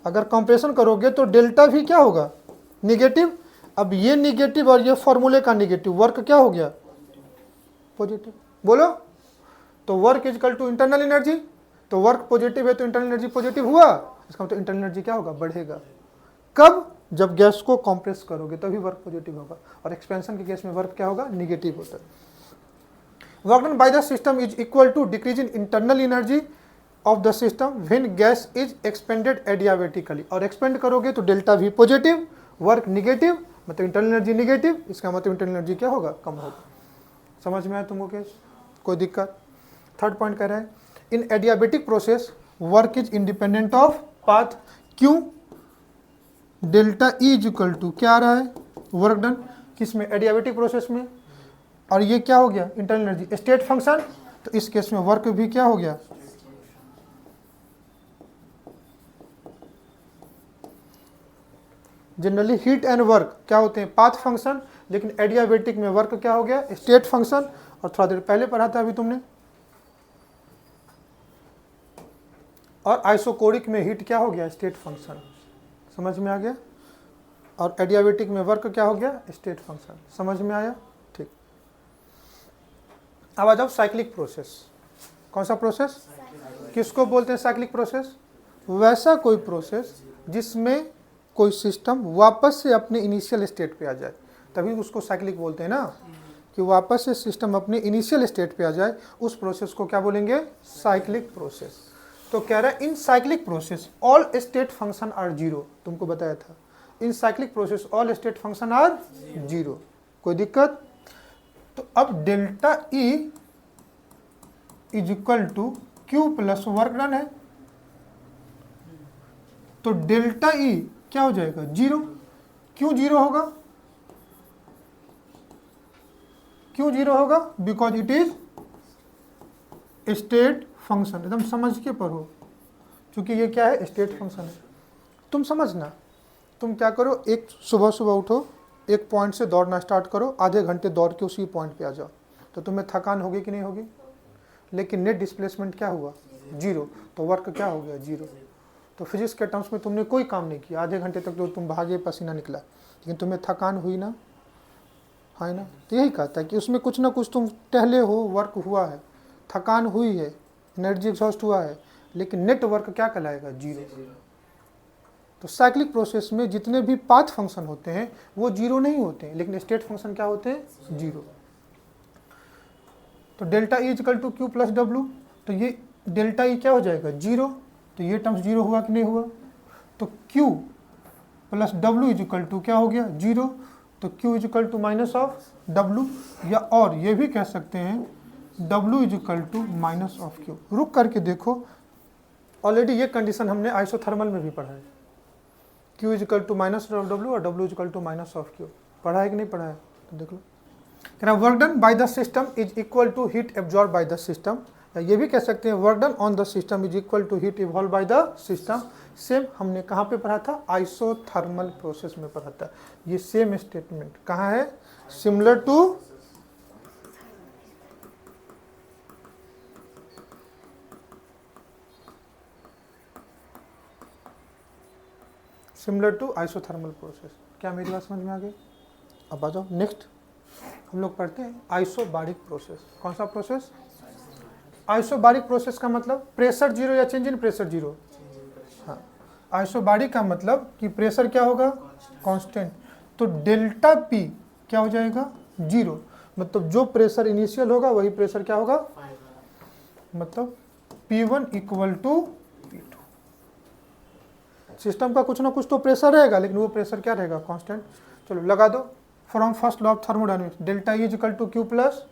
अगर कंप्रेशन करोगे तो डेल्टा भी क्या होगा, निगेटिव। अब ये निगेटिव और ये फॉर्मूले का निगेटिव, वर्क क्या हो गया, पॉजिटिव। बोलो, तो work is equal to internal energy, तो वर्क पॉजिटिव है तो इंटरनल एनर्जी पॉजिटिव हुआ, इसका मतलब इंटरनल एनर्जी क्या होगा, बढ़ेगा। कब, जब गैस को कंप्रेस करोगे तभी वर्क पॉजिटिव होगा, और एक्सपेंशन के केस में वर्क क्या होगा, निगेटिव होता है। Work done by the system is equal to decrease in internal energy of the system when gas is expanded adiabatically, और एक्सपेंड करोगे तो delta V positive, work negative, मतलब इंटरनल एनर्जी निगेटिव, इसका मतलब इंटरनल एनर्जी क्या होगा, कम होगा। समझ में आया तुमको केस, कोई दिक्कत। थर्ड पॉइंट कह रहा है, in adiabatic process work is independent of path. क्यों, delta E is equal to क्या आ रहा है, वर्क डन, किसमें, एडियाबेटिक प्रोसेस में, और ये क्या हो गया, इंटरनल एनर्जी, स्टेट फंक्शन। तो इस केस में वर्क भी क्या हो गया, जनरली हीट एंड वर्क क्या होते हैं, पाथ फंक्शन, लेकिन एडियाबेटिक में वर्क क्या हो गया, स्टेट फंक्शन। और थोड़ा देर पहले पढ़ा था अभी तुमने, और आइसोकोरिक में हीट क्या हो गया, स्टेट फंक्शन। समझ में आ गया। और एडियाबेटिक में वर्क क्या हो गया, स्टेट फंक्शन। समझ में आया, ठीक। अब आ जाओ साइक्लिक प्रोसेस। कौन सा प्रोसेस, किसको बोलते हैं साइक्लिक प्रोसेस, वैसा कोई प्रोसेस जिसमें कोई सिस्टम वापस से अपने इनिशियल स्टेट पे आ जाए, तभी उसको साइक्लिक बोलते हैं ना, कि वापस से सिस्टम अपने इनिशियल स्टेट पे आ जाए, उस प्रोसेस को क्या बोलेंगे, साइक्लिक प्रोसेस। तो कह रहा है in cyclic process all state function are zero, तुमको बताया था in cyclic process all state function are zero. कोई दिक्कत? तो अब delta E is equal to Q plus work done है, तो डेल्टा ई क्या हो जाएगा? जीरो। क्यों जीरो होगा? क्यों जीरो होगा? Because it is state function. एकदम समझ के पढ़ो, क्योंकि ये क्या है? स्टेट फंक्शन है। तुम समझना, तुम क्या करो, एक सुबह सुबह उठो, एक पॉइंट से दौड़ना स्टार्ट करो, आधे घंटे दौड़ के उसी पॉइंट पे आ जाओ, तो तुम्हें थकान होगी कि नहीं होगी? लेकिन नेट डिस्प्लेसमेंट क्या हुआ? जीरो। तो वर्क क्या हो गया? जीरो। तो फिजिक्स के टर्म्स में तुमने कोई काम नहीं किया, आधे घंटे तक तो तुम भागे, पसीना निकला, लेकिन तुम्हें थकान हुई ना? है ना? तो यही कहता है कि उसमें कुछ ना कुछ तुम टहले हो, वर्क हुआ है, थकान हुई है, एनर्जी एग्जॉस्ट हुआ है, लेकिन नेट वर्क क्या कहलाएगा? जीरो। तो साइक्लिक प्रोसेस में जितने भी पाथ फंक्शन होते हैं वो जीरो नहीं होते हैं, लेकिन स्टेट फंक्शन क्या होते हैं? जीरो। तो delta E equal to Q plus W, तो ये डेल्टा ई क्या हो जाएगा? जीरो। तो ये टर्म्स जीरो हुआ कि नहीं हुआ? तो Q plus W is equal to क्या हो गया? जीरो। तो Q is equal to minus of W, या और ये भी कह सकते हैं W is equal to minus of Q. रुक करके देखो, ऑलरेडी ये कंडीशन हमने आइसोथर्मल में भी पढ़ा है, Q is equal to minus of W और W is equal to minus of Q. पढ़ा है कि नहीं पढ़ा है? तो देख लो, work done by the system is equal to heat absorb by the system, या ये भी कह सकते हैं work done on the system is equal to heat evolve by the system. Same हमने कहाँ पे पढ़ा था? आइसोथर्मल प्रोसेस में पढ़ा था। ये सेम स्टेटमेंट कहाँ है? Similar to isothermal process. क्या मेरी बात समझ में आ गई? अब आ जाओ नेक्स्ट, हम लोग पढ़ते हैं आइसोबारिक प्रोसेस। कौन सा प्रोसेस? आइसोबारिक प्रोसेस का मतलब प्रेशर जीरो या चेंज इन प्रेशर जीरो। हाँ, आइसोबारिक का मतलब कि प्रेशर क्या होगा? कांस्टेंट। तो डेल्टा पी क्या हो जाएगा? जीरो। मतलब जो प्रेशर इनिशियल होगा वही प्रेशर क्या होगा? मतलब P1 equal to P2। System का कुछ ना कुछ तो प्रेशर रहेगा, लेकिन वो प्रेशर क्या रहेगा? कांस्टेंट। चलो लगा दो, from first law of thermodynamics delta E equal to Q plus,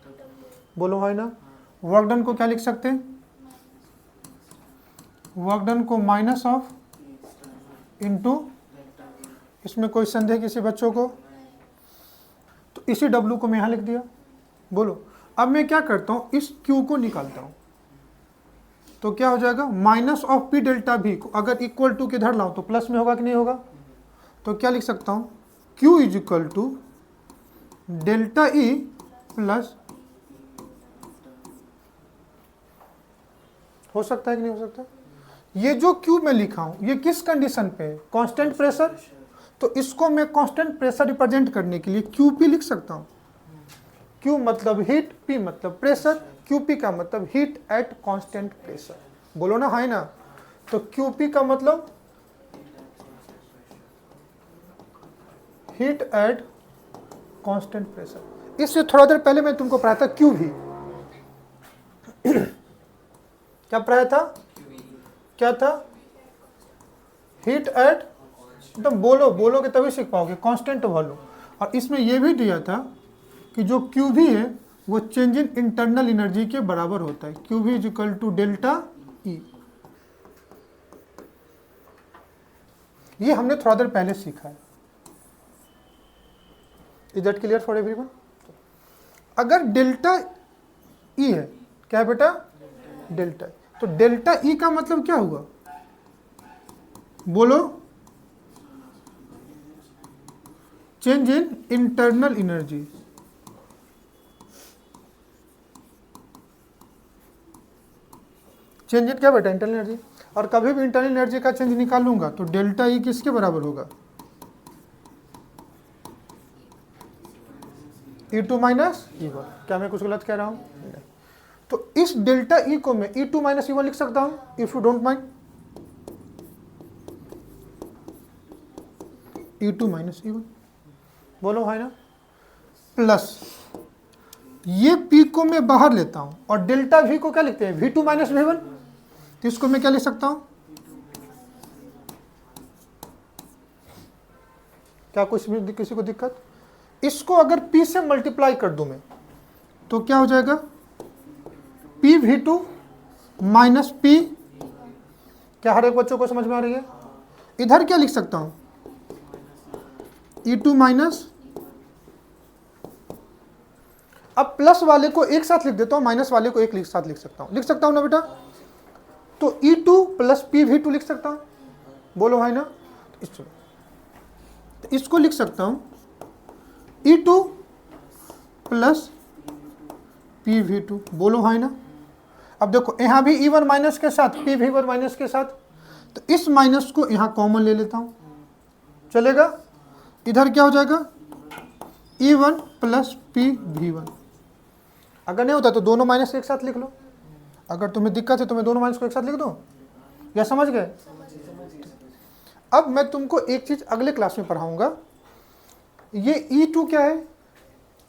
बोलो है ना? वर्क डन को क्या लिख सकते हैं? वर्क डन को माइनस ऑफ इनटू, इसमें कोई संदेह किसी बच्चों को? तो इसी डब्ल्यू को मैं यहाँ लिख दिया। बोलो, अब मैं क्या करता हूँ, इस क्यू को निकालता हूँ, तो क्या हो जाएगा? माइनस ऑफ पी डेल्टा भी को अगर इक्वल टू के इधर लाऊं तो प्लस में होगा कि नहीं होगा? तो क्या लिख सकता हूँ? Q is equal to delta E plus, हो सकता है कि नहीं हो सकता? ये जो क्यू में लिखा हूं ये किस कंडीशन पे है? Constant pressure. तो इसको मैं कांस्टेंट प्रेशर रिप्रेजेंट करने के लिए क्यूपी लिख सकता हूं। क्यू मतलब हीट, पी मतलब प्रेशर, क्यूपी का मतलब हीट एट कांस्टेंट प्रेशर। बोलो ना, है ना? तो क्यूपी का मतलब हीट एट कांस्टेंट प्रेशर। इससे थोड़ा देर पहले मैं तुमको पढ़ाया था क्यू भी। क्या पढ़ाया था? क्या था? हीट एट, एकदम बोलोगे तभी सीख पाओगे, कांस्टेंट वॉल्यूम। और इसमें यह भी दिया था कि जो क्यू भी है वो चेंज इन इंटरनल एनर्जी के बराबर होता है। क्यू भी is equal to delta E. ये हमने थोड़ा देर पहले सीखा है। Is that clear for everyone? अगर डेल्टा ई है, क्या है बेटा? डेल्टा। तो डेल्टा ई का मतलब क्या हुआ? बोलो, change in internal energy. Change in क्या बेटा? Internal energy. और कभी भी इंटरनल एनर्जी का चेंज निकालूंगा तो डेल्टा ई किसके बराबर होगा? E2 minus E1। क्या मैं कुछ गलत कह रहा हूं? नहीं। तो इस डेल्टा ई को मैं E2 माइनस E1 लिख सकता हूं, if you don't mind. E2 minus E1, बोलो है ना? प्लस ये P को मैं बाहर लेता हूं और डेल्टा V को क्या लिखते हैं? V2 minus V1। तो इसको मैं क्या लिख सकता हूं? क्या कुछ भी किसी को दिक्कत? इसको अगर P से मल्टीप्लाई कर दूं मैं तो क्या हो जाएगा? PV2 minus P। क्या हर एक बच्चों को समझ में आ रही है? इधर क्या लिख सकता हूं? E2 माइनस, अब प्लस वाले को एक साथ लिख देता हूं, माइनस वाले को एक साथ लिख सकता हूं ना बेटा? तो E2 प्लस PV2 लिख सकता हूं, बोलो भाई ना? तो इसको लिख सकता हूं E2 प्लस PV2, बोलो भाई ना? अब देखो यहां भी E1 माइनस के साथ PV1 माइनस के साथ, तो इस माइनस को यहां कॉमन ले लेता हूं, चलेगा? इधर क्या हो जाएगा? E1 plus PV1। अगर नहीं होता तो दोनों माइनस एक साथ लिख लो। अगर तुम्हें दिक्कत है तो मैं दोनों माइनस को एक साथ लिख दूं, या समझ गए? अब मैं तुमको एक चीज अगले क्लास में पढ़ाऊंगा। ये E2 क्या है?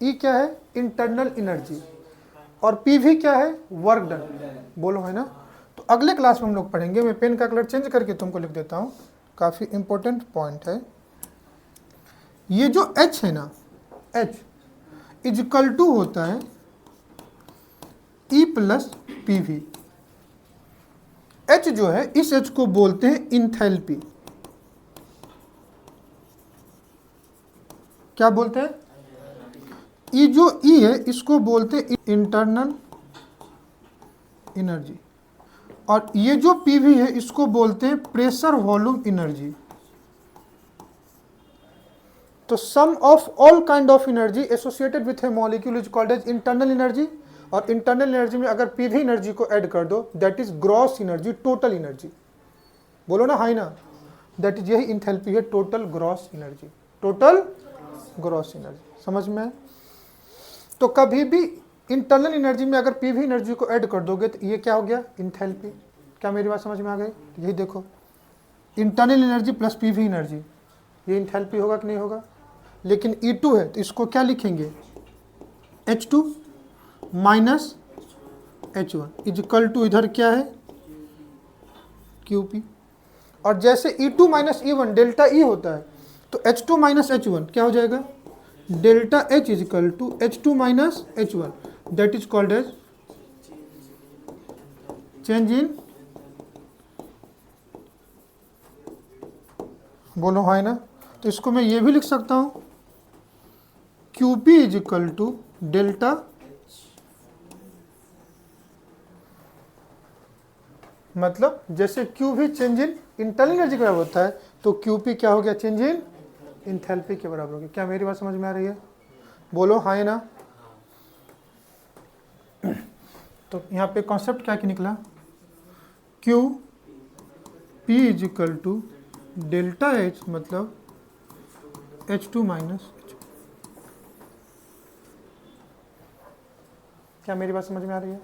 E क्या है? Internal energy. और PV क्या है? वर्क डन, बोलो है ना? तो अगले क्लास में हम लोग पढ़ेंगे। मैं पेन का कलर चेंज करके तुमको लिख देता हूं, काफी इंपॉर्टेंट पॉइंट है। ये जो H है ना, H इजकल टू होता है E प्लस PV। H जो है, इस H को बोलते हैं इंथैल्पी। क्या बोलते हैं? ये जो E है इसको बोलते हैं इंटरनल एनर्जी, और ये जो PV है इसको बोलते हैं प्रेशर वॉल्यूम एनर्जी। तो sum of all kind of energy associated with a molecule is called as internal energy. और इंटरनल एनर्जी में अगर PV एनर्जी को ऐड कर दो, that is gross energy, total energy. बोलो ना, हाई ना? दैट इज, यही इंथैल्पी है, total gross energy, total gross energy. समझ में? तो कभी भी इंटरनल एनर्जी में अगर PV एनर्जी को ऐड कर दोगे तो ये क्या हो गया? इंथैल्पी। क्या मेरी बात समझ में आ गई? यही देखो, internal energy plus PV energy, ये इंथैल्पी होगा कि नहीं होगा? लेकिन E2 है तो इसको क्या लिखेंगे? H2 minus H1 is equal to, इधर क्या है? QP। और जैसे E2 minus E1 delta E होता है, तो H2 माइनस H1 क्या हो जाएगा? Delta H is equal to H2 minus H1, that is called as change in, बोलो है ना? तो इसको मैं ये भी लिख सकता हूं, QP इजकल टू डेल्टा, मतलब जैसे Q भी चेंज इन इंटरनल एनर्जी के बराबर होता है, तो QP क्या हो गया? चेंज इन इंथैल्पी के बराबर होगी। क्या मेरी बात समझ में आ रही है? बोलो हाँ ना? तो यहाँ पे कॉन्सेप्ट क्या निकला? QP is equal to delta H, मतलब H2 माइनस। क्या मेरी बात समझ में आ रही है?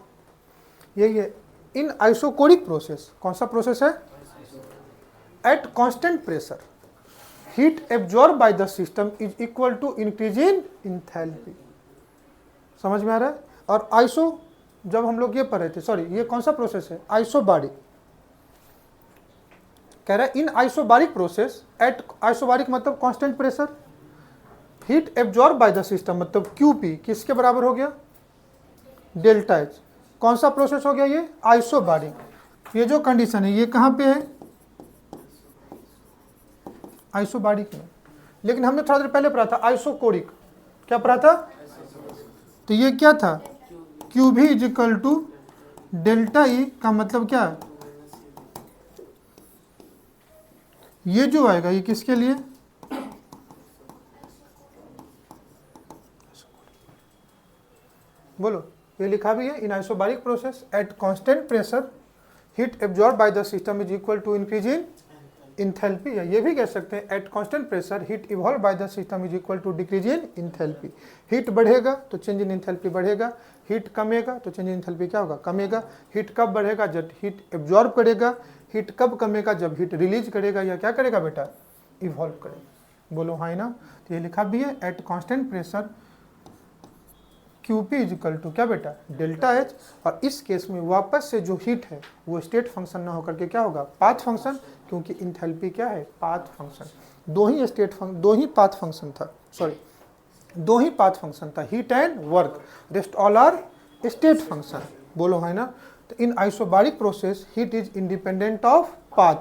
यही है इन आइसोकोरिक प्रोसेस। कौन सा प्रोसेस है? At constant pressure heat absorb by the system is equal to increase in enthalpy. समझ में आ रहा है? और आइसो, जब हम लोग ये पढ़ रहे थे, सॉरी ये कौन सा प्रोसेस है? आइसोबारिक। कह रहा है in isobaric process eight, isobaric मतलब constant pressure, heat absorb by the system मतलब QP किसके बराबर हो गया? Delta H। कौन सा प्रोसेस हो गया ये? आइसोबारिक। ये जो कंडीशन है ये कहां पे है? आइसोबारिक में। लेकिन हमने थोड़ा देर पहले पढ़ा था आइसोकोरिक। क्या पढ़ा था? तो ये क्या था? QV is equal to delta E का मतलब क्या है? ये जो आएगा ये किसके लिए? बोलो, ये लिखा भी है in isobaric process at constant pressure heat absorb by the system is equal to increase in enthalpy, या ये भी कह सकते हैं at constant pressure heat evolve by the system is equal to decrease in enthalpy. Heat बढ़ेगा तो change in enthalpy बढ़ेगा, heat कमेगा तो चेंज इन इंथैल्पी क्या होगा? कमेगा। हीट कब बढ़ेगा? जब हीट एब्जॉर्ब करेगा। हीट कब कमेगा? जब हीट रिलीज करेगा, या क्या करेगा बेटा? इवॉल्व करेगा। बोलो हाँ ना? तो ये लिखा भी है at constant pressure QP is equal to क्या बेटा? Delta H। और इस केस में वापस से जो हीट है वो स्टेट फंक्शन ना होकर के क्या होगा? पाथ फंक्शन, क्योंकि इंथैल्पी क्या है? Path function. दो ही पाथ फंक्शन था, सॉरी दो ही पाथ फंक्शन था, heat and work, rest all are state function, बोलो है ना। तो in isobaric process heat is independent of path,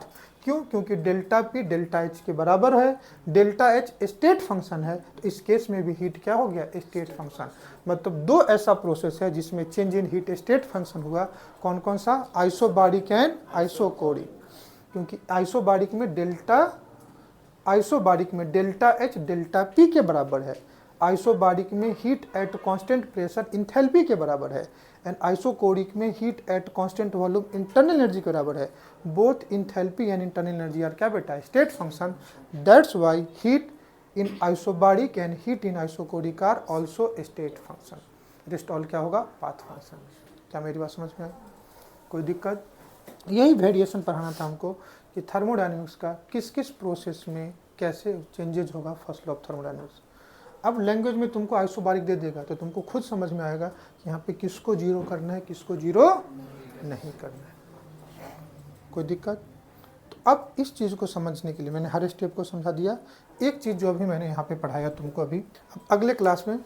क्यों? क्योंकि डेल्टा पी डेल्टा एच के बराबर है, डेल्टा एच स्टेट फंक्शन है, तो इस केस में भी हीट क्या हो गया? State function. मतलब दो ऐसा प्रोसेस है जिसमें change in heat state function हुआ, कौन कौन सा? Isobaric and isochoric. क्योंकि आइसोबारिक में डेल्टा एच डेल्टा पी के बराबर है, आइसोबारिक में heat at constant pressure enthalpy के बराबर है, एंड आइसोकोरिक में heat at constant volume internal energy के बराबर है। Both enthalpy and internal energy are क्या बेटा? State function. That's why heat in isobaric and heat in isochoric are also state function. Rest all क्या होगा? Path function. क्या मेरी बात समझ में आई? कोई दिक्कत? यही वेरिएशन पढ़ाना था हमको कि थर्मोडायनेमिक्स का किस किस प्रोसेस में कैसे चेंजेज होगा फर्स्ट लॉ ऑफ थर्मोडायनेमिक्स। अब लैंग्वेज में तुमको आइसोबारिक दे देगा तो तुमको खुद समझ में आएगा कि यहाँ पे किसको जीरो करना है, किसको जीरो नहीं करना है। कोई दिक्कत? तो अब इस चीज़ को समझने के लिए मैंने हर स्टेप को समझा दिया। एक चीज़ जो अभी मैंने यहाँ पे पढ़ाया तुमको, अभी अब अगले क्लास में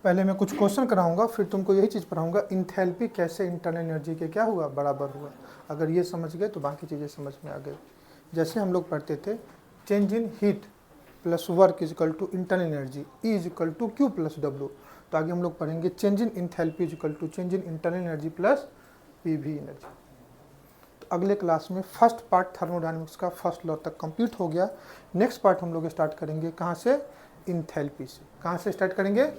पहले मैं कुछ क्वेश्चन कराऊंगा, फिर तुमको यही चीज़ पढ़ाऊंगा इंथैल्पी कैसे इंटरनल एनर्जी के क्या हुआ? बराबर हुआ। अगर ये समझ गए तो बाकी चीज़ें समझ में आ गई। जैसे हम लोग पढ़ते थे change in heat plus work is equal to internal energy, E is equal to Q plus W. तो आगे हम लोग पढ़ेंगे change in enthalpy is equal to change in internal energy plus P V energy. तो अगले class में first part thermodynamics का first law तक कंप्लीट हो गया। नेक्स्ट पार्ट हम लोग स्टार्ट करेंगे कहाँ से? इंथैल्पी से। कहाँ से स्टार्ट करेंगे?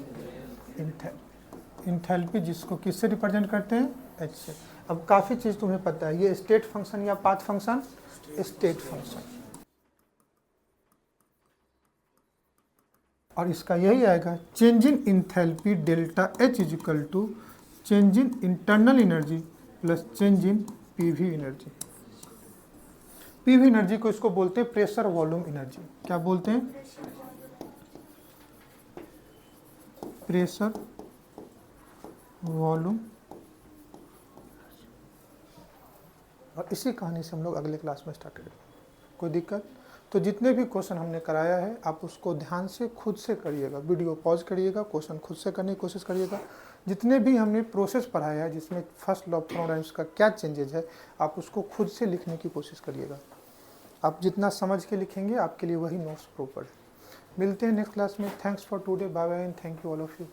इंथैल्पी, जिसको किससे रिप्रेजेंट करते हैं? एच से। अब काफ़ी चीज़ तुम्हें पता है, ये स्टेट फंक्शन या पाथ फंक्शन? State function. और इसका यही आएगा change in enthalpy delta H is equal to change in internal energy plus change in PV energy. PV energy को इसको बोलते हैं प्रेशर वॉल्यूम एनर्जी। क्या बोलते हैं? Pressure volume. और इसी कहानी से हम लोग अगले क्लास में स्टार्ट करेंगे। कोई दिक्कत? तो जितने भी क्वेश्चन हमने कराया है आप उसको ध्यान से खुद से करिएगा, वीडियो पॉज करिएगा, क्वेश्चन खुद से करने की कोशिश करिएगा। जितने भी हमने प्रोसेस पढ़ाया है जिसमें फर्स्ट लॉ ऑफ थर्मोडायनेमिक्स का क्या चेंजेज है, आप उसको खुद से लिखने की कोशिश करिएगा। आप जितना समझ के लिखेंगे आपके लिए वही नोट्स प्रॉपर है। मिलते हैं नेक्स्ट क्लास में। Thanks for today, bye bye and thank you all of you.